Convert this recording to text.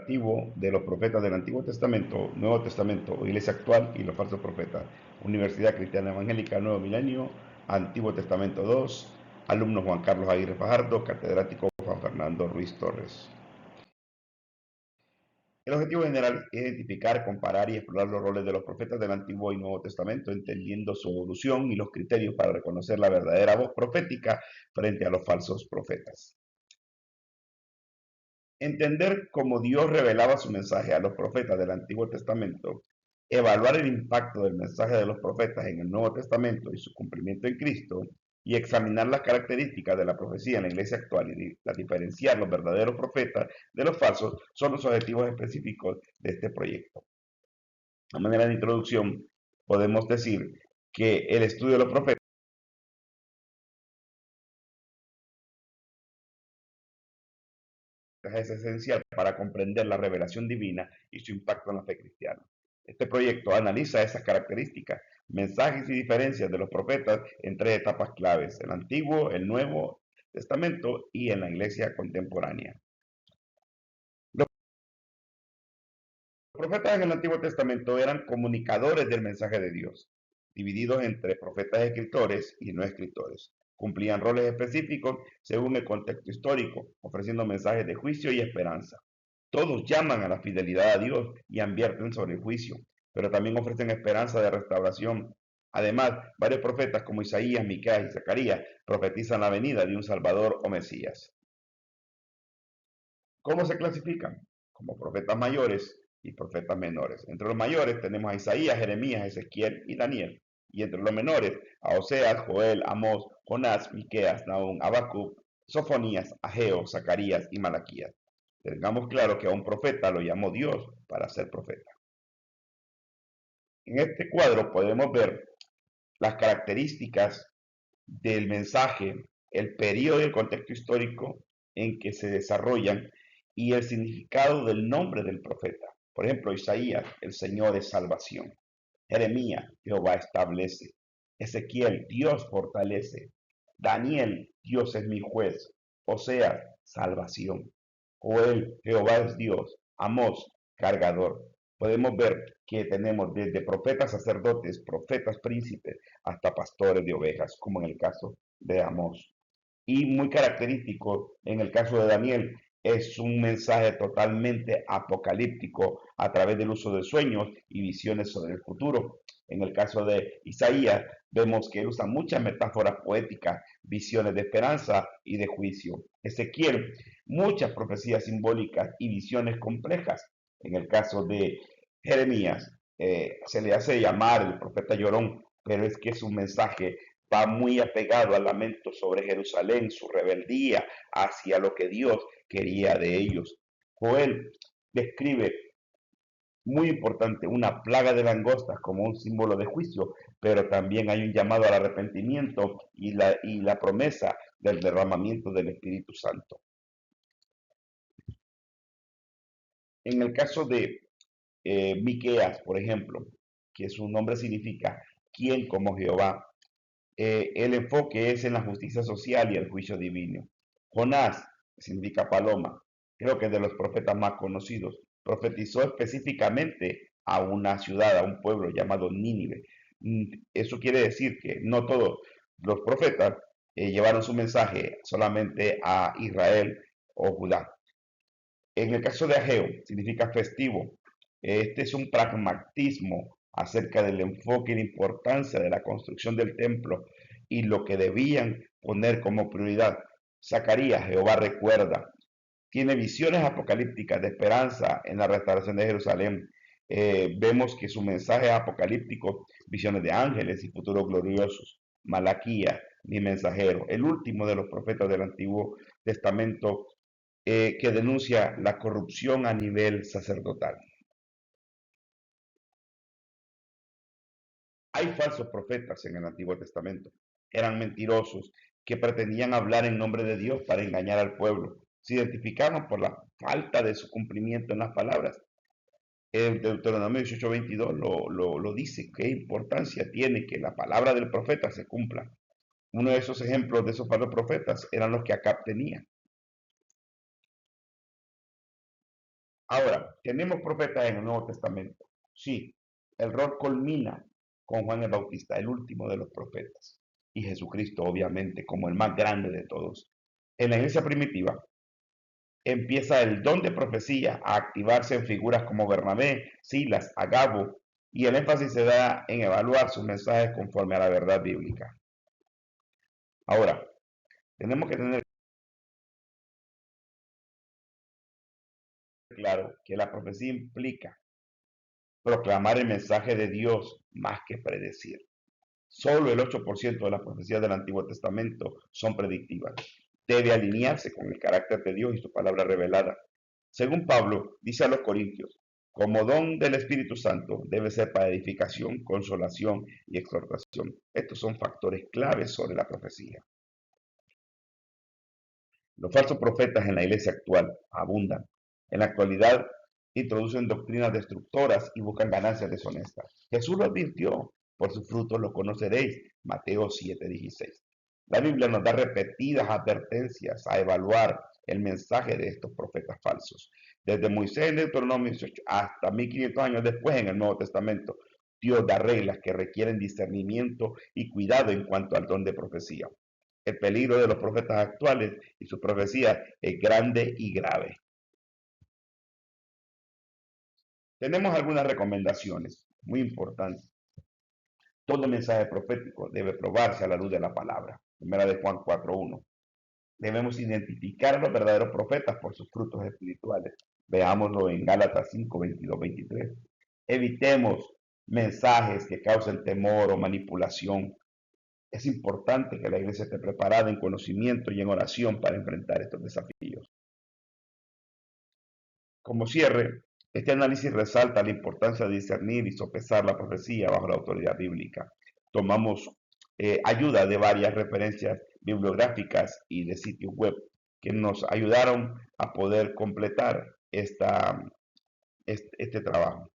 Antiguo, de los profetas del Antiguo Testamento, Nuevo Testamento, Iglesia actual y los falsos profetas. Universidad Cristiana Evangélica Nuevo Milenio, Antiguo Testamento 2, alumno Juan Carlos Aguirre Fajardo, catedrático Juan Fernando Ruiz Torres. El objetivo general es identificar, comparar y explorar los roles de los profetas del Antiguo y Nuevo Testamento, entendiendo su evolución y los criterios para reconocer la verdadera voz profética frente a los falsos profetas. Entender cómo Dios revelaba su mensaje a los profetas del Antiguo Testamento, evaluar el impacto del mensaje de los profetas en el Nuevo Testamento y su cumplimiento en Cristo, y examinar las características de la profecía en la iglesia actual y diferenciar los verdaderos profetas de los falsos son los objetivos específicos de este proyecto. A manera de introducción, podemos decir que el estudio de los profetas es esencial para comprender la revelación divina y su impacto en la fe cristiana. Este proyecto analiza esas características, mensajes y diferencias de los profetas en tres etapas claves: el Antiguo, el Nuevo Testamento y en la Iglesia contemporánea. Los profetas en el Antiguo Testamento eran comunicadores del mensaje de Dios, divididos entre profetas escritores y no escritores. Cumplían roles específicos según el contexto histórico, ofreciendo mensajes de juicio y esperanza. Todos llaman a la fidelidad a Dios y advierten sobre el juicio, pero también ofrecen esperanza de restauración. Además, varios profetas como Isaías, Miqueas y Zacarías profetizan la venida de un Salvador o Mesías. ¿Cómo se clasifican? Como profetas mayores y profetas menores. Entre los mayores tenemos a Isaías, Jeremías, Ezequiel y Daniel. Y entre los menores a Oseas, Joel, Amós, Jonás, Miqueas, Nahum, Habacuc, Sofonías, Ageo, Zacarías y Malaquías. Tengamos claro que a un profeta lo llamó Dios para ser profeta. En este cuadro podemos ver las características del mensaje, el periodo y el contexto histórico en que se desarrollan y el significado del nombre del profeta. Por ejemplo, Isaías, el Señor es salvación. Jeremías, Jehová establece. Ezequiel, Dios fortalece. Daniel, Dios es mi juez. Oseas, salvación. Joel, Jehová es Dios. Amós, cargador. Podemos ver que tenemos desde profetas sacerdotes, profetas príncipes, hasta pastores de ovejas, como en el caso de Amós. Y muy característico en el caso de Daniel, es un mensaje totalmente apocalíptico a través del uso de sueños y visiones sobre el futuro. En el caso de Isaías, vemos que usa muchas metáforas poéticas, visiones de esperanza y de juicio. Ezequiel, muchas profecías simbólicas y visiones complejas. En el caso de Jeremías, se le hace llamar el profeta llorón, pero es que su mensaje va muy apegado al lamento sobre Jerusalén, su rebeldía hacia lo que Dios quería de ellos. Joel describe, muy importante, una plaga de langostas como un símbolo de juicio, pero también hay un llamado al arrepentimiento y la promesa del derramamiento del Espíritu Santo. En el caso de Miqueas, por ejemplo, que su nombre significa ¿quién como Jehová? El enfoque es en la justicia social y el juicio divino. Jonás, que significa paloma, creo que es de los profetas más conocidos, profetizó específicamente a una ciudad, a un pueblo llamado Nínive. Eso quiere decir que no todos los profetas llevaron su mensaje solamente a Israel o Judá. En el caso de Ageo, significa festivo. Este es un pragmatismo acerca del enfoque y la importancia de la construcción del templo y lo que debían poner como prioridad. Zacarías, Jehová recuerda, tiene visiones apocalípticas de esperanza en la restauración de Jerusalén. Vemos que su mensaje es apocalíptico, visiones de ángeles y futuros gloriosos. Malaquías, mi mensajero, el último de los profetas del Antiguo Testamento, que denuncia la corrupción a nivel sacerdotal. Hay falsos profetas en el Antiguo Testamento. Eran mentirosos que pretendían hablar en nombre de Dios para engañar al pueblo. Se identificaban por la falta de su cumplimiento en las palabras. El Deuteronomio 18:22 lo dice. ¿Qué importancia tiene que la palabra del profeta se cumpla? Uno de esos ejemplos de esos falsos profetas eran los que Acab tenía. Ahora, tenemos profetas en el Nuevo Testamento. Sí, el rol culmina con Juan el Bautista, el último de los profetas, y Jesucristo, obviamente, como el más grande de todos. En la iglesia primitiva empieza el don de profecía a activarse en figuras como Bernabé, Silas, Agabo, y el énfasis se da en evaluar sus mensajes conforme a la verdad bíblica. Ahora, tenemos que tener claro que la profecía implica proclamar el mensaje de Dios más que predecir. Solo el 8% de las profecías del Antiguo Testamento son predictivas. Debe alinearse con el carácter de Dios y su palabra revelada. Según Pablo, dice a los Corintios, como don del Espíritu Santo debe ser para edificación, consolación y exhortación. Estos son factores claves sobre la profecía. Los falsos profetas en la iglesia actual abundan. En la actualidad introducen doctrinas destructoras y buscan ganancias deshonestas. Jesús lo advirtió, por sus frutos los conoceréis. Mateo 7:16. La Biblia nos da repetidas advertencias a evaluar el mensaje de estos profetas falsos. Desde Moisés en Deuteronomio 18 hasta 1500 años después en el Nuevo Testamento, Dios da reglas que requieren discernimiento y cuidado en cuanto al don de profecía. El peligro de los profetas actuales y su profecía es grande y grave. Tenemos algunas recomendaciones muy importantes. Todo mensaje profético debe probarse a la luz de la palabra. Primera de Juan 4:1. Debemos identificar a los verdaderos profetas por sus frutos espirituales. Veámoslo en Gálatas 5:22-23. Evitemos mensajes que causen temor o manipulación. Es importante que la iglesia esté preparada en conocimiento y en oración para enfrentar estos desafíos. Como cierre, este análisis resalta la importancia de discernir y sopesar la profecía bajo la autoridad bíblica. Tomamos ayuda de varias referencias bibliográficas y de sitios web que nos ayudaron a poder completar este trabajo.